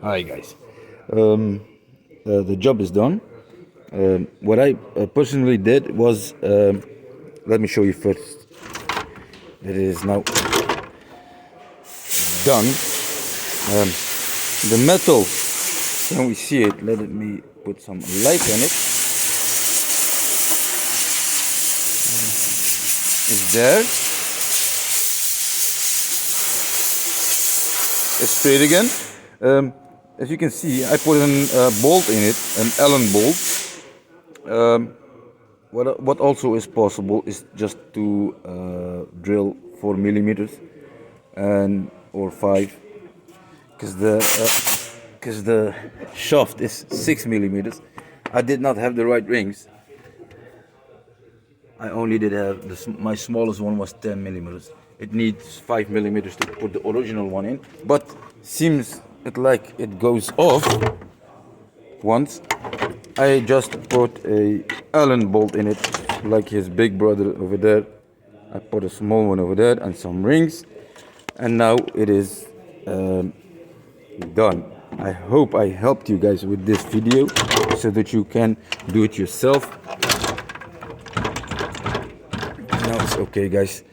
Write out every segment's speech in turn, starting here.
Hi guys. The job is done. What I personally did was, let me show you first. It is now done. The metal, can we see it? Let me put some light on it. It's there. It's straight again. As you can see, I put a bolt in it, an Allen bolt. What also is possible is just to drill 4 millimeters and or 5, because the shaft is 6 millimeters. I did not have the right rings. I only did have my smallest one was 10 millimeters. It needs 5 millimeters to put the original one in, but seems like it goes off once. I just put a Allen bolt in it, like his big brother over there. I put a small one over there and some rings, and now it is done. I hope I helped you guys with this video so that you can do it yourself. Now it's okay, guys.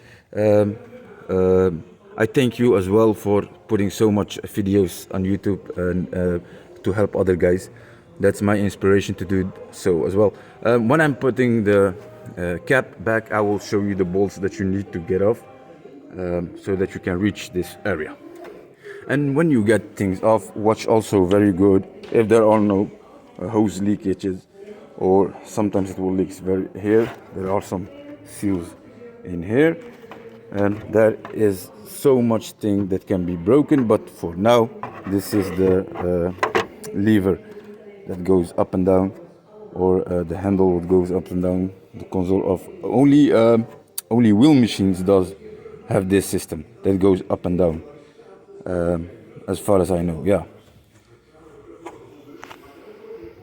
I thank you as well for putting so much videos on YouTube and to help other guys. That's my inspiration to do so as well. When I'm putting the cap back, I will show you the bolts that you need to get off so that you can reach this area. And when you get things off, watch also very good if there are no hose leakages, or sometimes it will leak here. There are some seals in here, and there is so much thing that can be broken, but for now this is the lever that goes up and down, or the handle that goes up and down. The console of only wheel machines does have this system that goes up and down, as far as I know. Yeah,